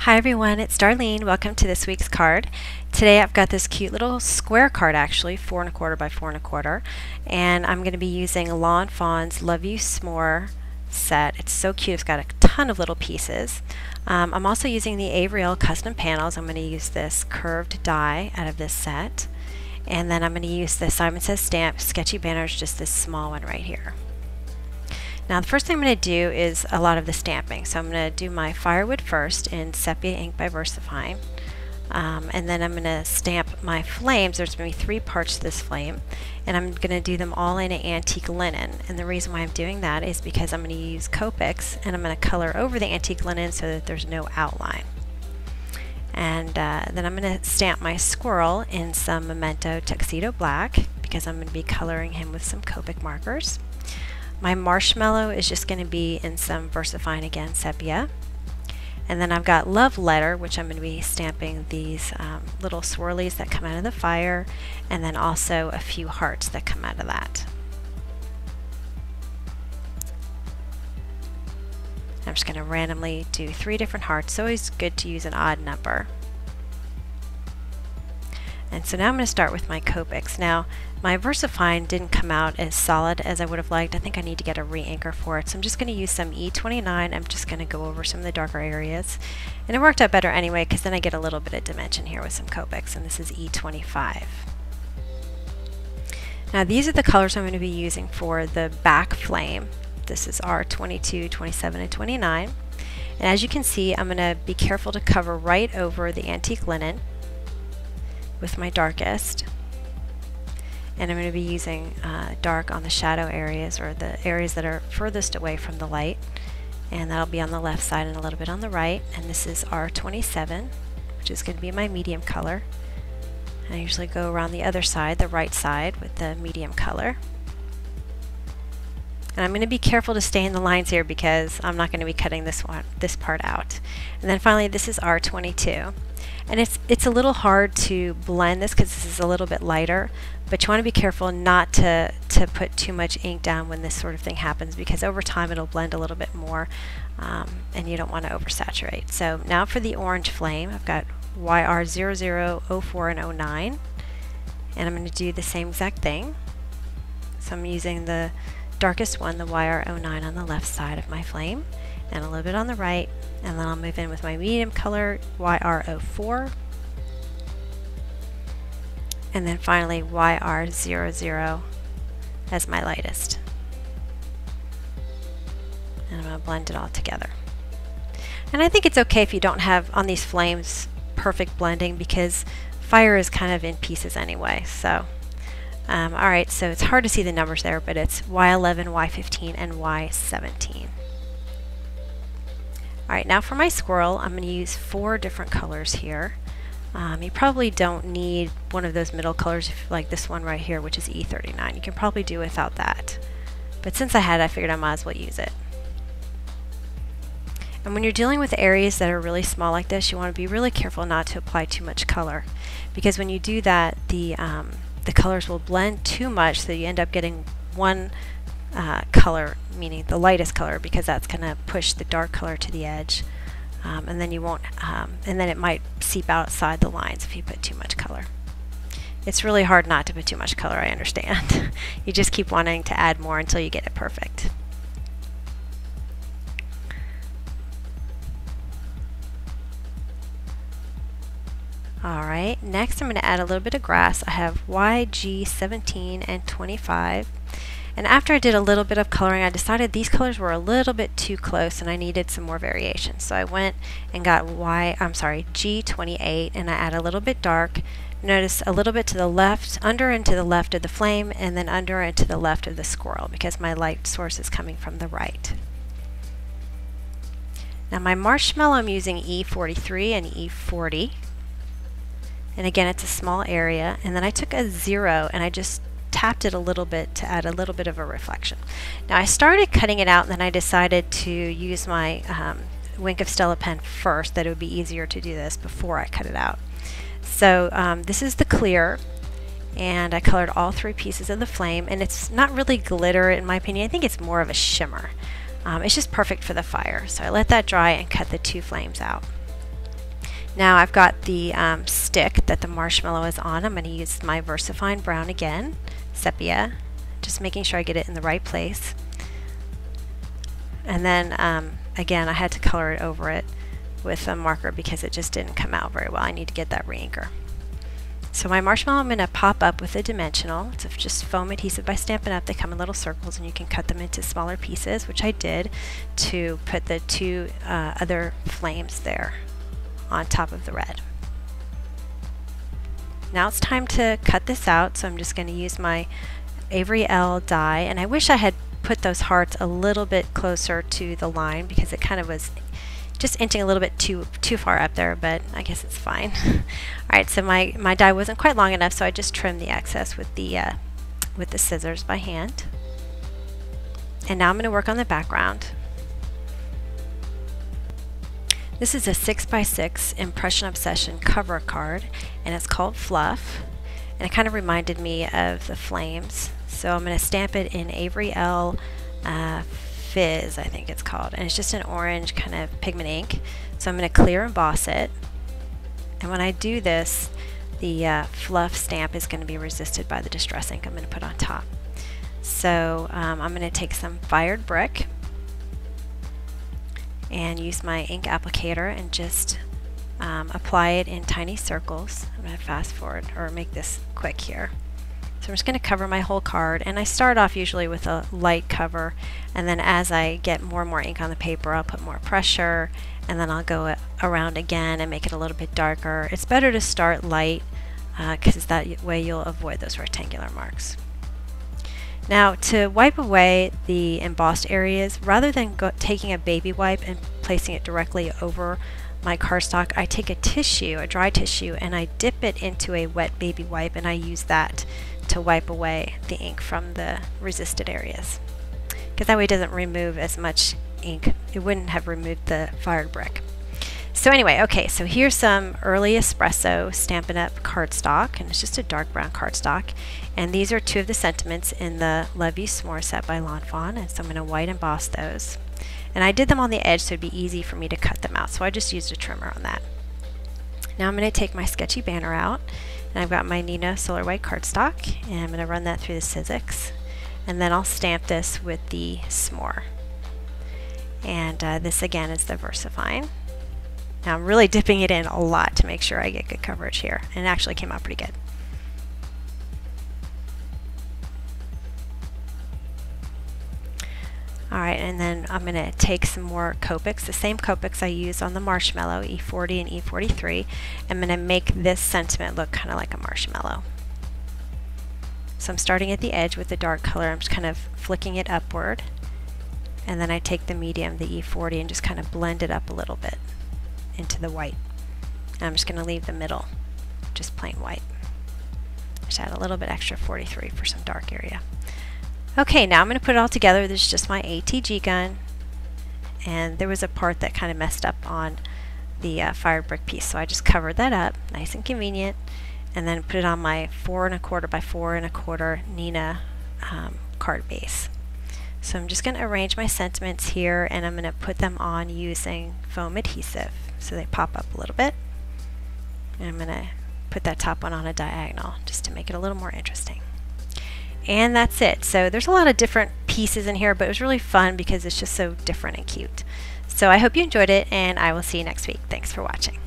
Hi everyone, it's Darlene. Welcome to this week's card. Today I've got this cute little square card, actually 4 1/4 by 4 1/4, and I'm going to be using Lawn Fawn's Love You S'more set. It's so cute. It's got a ton of little pieces. I'm also using the Avriel custom panels. I'm going to use this curved die out of this set, and then I'm going to use the Simon Says Stamp Sketchy Banners, just this small one right here. Now the first thing I'm going to do is a lot of the stamping. So I'm going to do my firewood first in Sepia Ink by VersaFine. And then I'm going to stamp my flames. There's going to be 3 parts to this flame. And I'm going to do them all in an antique linen. And the reason why I'm doing that is because I'm going to use Copics and I'm going to color over the antique linen so that there's no outline. And then I'm going to stamp my squirrel in some Memento Tuxedo Black because I'm going to be coloring him with some Copic markers. My marshmallow is just going to be in some VersaFine again sepia. And then I've got Love Letter, which I'm going to be stamping these little swirlies that come out of the fire, and then also a few hearts that come out of that. I'm just going to randomly do 3 different hearts. It's always good to use an odd number. And so now I'm going to start with my Copics. Now, my VersaFine didn't come out as solid as I would have liked. I think I need to get a re-inker for it. So I'm just going to use some E29. I'm just going to go over some of the darker areas. And it worked out better anyway, because then I get a little bit of dimension here with some Copics. And this is E25. Now these are the colors I'm going to be using for the back flame. This is R22, 27, and 29. And as you can see, I'm going to be careful to cover right over the antique linen with my darkest, and I'm going to be using dark on the shadow areas, or the areas that are furthest away from the light, and that'll be on the left side and a little bit on the right. And this is R27, which is going to be my medium color. And I usually go around the other side, the right side, with the medium color. And I'm going to be careful to stay in the lines here because I'm not going to be cutting this part out. And then finally, this is R22. And it's a little hard to blend this because this is a little bit lighter, but you want to be careful not to put too much ink down when this sort of thing happens, because over time it'll blend a little bit more, and you don't want to oversaturate. So now for the orange flame, I've got YR00, 04, and 09, and I'm going to do the same exact thing. So I'm using the darkest one, the YR09, on the left side of my flame, and a little bit on the right, and then I'll move in with my medium color, YR04, and then finally YR00 as my lightest. And I'm going to blend it all together. And I think it's okay if you don't have on these flames perfect blending, because fire is kind of in pieces anyway. So alright, so it's hard to see the numbers there, but it's Y11, Y15, and Y17. Alright, now for my squirrel, I'm going to use 4 different colors here. You probably don't need one of those middle colors like this one right here, which is E39. You can probably do without that. But since I had it, I figured I might as well use it. And when you're dealing with areas that are really small like this, you want to be really careful not to apply too much color, because when you do that, the colors will blend too much, so you end up getting one color, meaning the lightest color, because that's going to push the dark color to the edge, and then you won't, and then it might seep outside the lines if you put too much color. It's really hard not to put too much color, I understand. You just keep wanting to add more until you get it perfect. Alright, next I'm going to add a little bit of grass. I have YG17 and 25. And after I did a little bit of coloring, I decided these colors were a little bit too close and I needed some more variation. So I went and got G28, and I add a little bit dark. Notice a little bit to the left, under and to the left of the flame, and then under and to the left of the squirrel, because my light source is coming from the right. Now my marshmallow, I'm using E43 and E40. And again, it's a small area. And then I took a 0 and I just tapped it a little bit to add a little bit of a reflection. Now I started cutting it out, and then I decided to use my Wink of Stella pen first, that it would be easier to do this before I cut it out. So this is the clear, and I colored all 3 pieces of the flame, and it's not really glitter in my opinion. I think it's more of a shimmer. It's just perfect for the fire. So I let that dry and cut the 2 flames out. Now I've got the stick that the marshmallow is on. I'm going to use my VersaFine brown again, sepia, just making sure I get it in the right place. And then again, I had to color it over it with a marker because it just didn't come out very well. I need to get that re-inker. So my marshmallow I'm going to pop up with a dimensional. It's just foam adhesive by Stampin' Up. They come in little circles and you can cut them into smaller pieces, which I did to put the two other flames there on top of the red. Now it's time to cut this out, so I'm just going to use my Avery L die, and I wish I had put those hearts a little bit closer to the line because it kind of was just inching a little bit too far up there, but I guess it's fine. Alright, so my die wasn't quite long enough, so I just trimmed the excess with the scissors by hand. And now I'm going to work on the background. This is a 6x6 Impression Obsession cover card, and it's called Fluff, and it kind of reminded me of the flames. So I'm going to stamp it in Avery L Fizz, I think it's called, and it's just an orange kind of pigment ink. So I'm going to clear emboss it, and when I do this, the Fluff stamp is going to be resisted by the Distress ink I'm going to put on top. So I'm going to take some fired brick and use my ink applicator and just apply it in tiny circles. I'm going to fast forward or make this quick here. So I'm just going to cover my whole card, and I start off usually with a light cover, and then as I get more and more ink on the paper I'll put more pressure, and then I'll go around again and make it a little bit darker. It's better to start light because that way you'll avoid those rectangular marks. Now to wipe away the embossed areas, rather than taking a baby wipe and placing it directly over my cardstock, I take a tissue, a dry tissue, and I dip it into a wet baby wipe, and I use that to wipe away the ink from the resisted areas. Because that way it doesn't remove as much ink. It wouldn't have removed the fired brick. So anyway, okay, so here's some early espresso Stampin' Up cardstock, and it's just a dark brown cardstock. And these are two of the sentiments in the Love You S'more set by Lawn Fawn, and so I'm going to white emboss those. And I did them on the edge so it'd be easy for me to cut them out, so I just used a trimmer on that. Now I'm going to take my sketchy banner out, and I've got my Nina Solar White cardstock, and I'm going to run that through the Sizzix, and then I'll stamp this with the S'more. And this again is the VersaFine. Now I'm really dipping it in a lot to make sure I get good coverage here, and it actually came out pretty good. Alright, and then I'm going to take some more Copics, the same Copics I used on the marshmallow, E40 and E43. I'm going to make this sentiment look kind of like a marshmallow. So I'm starting at the edge with the dark color, I'm just kind of flicking it upward, and then I take the medium, the E40, and just kind of blend it up a little bit into the white. And I'm just going to leave the middle just plain white. Just add a little bit extra 43 for some dark area. Okay, now I'm going to put it all together. This is just my ATG gun, and there was a part that kind of messed up on the fired brick piece, so I just covered that up, nice and convenient, and then put it on my 4 1/4 by 4 1/4 Nina card base. So I'm just going to arrange my sentiments here, and I'm going to put them on using foam adhesive so they pop up a little bit. And I'm going to put that top one on a diagonal just to make it a little more interesting. And that's it. So there's a lot of different pieces in here, but it was really fun because it's just so different and cute. So I hope you enjoyed it, and I will see you next week. Thanks for watching.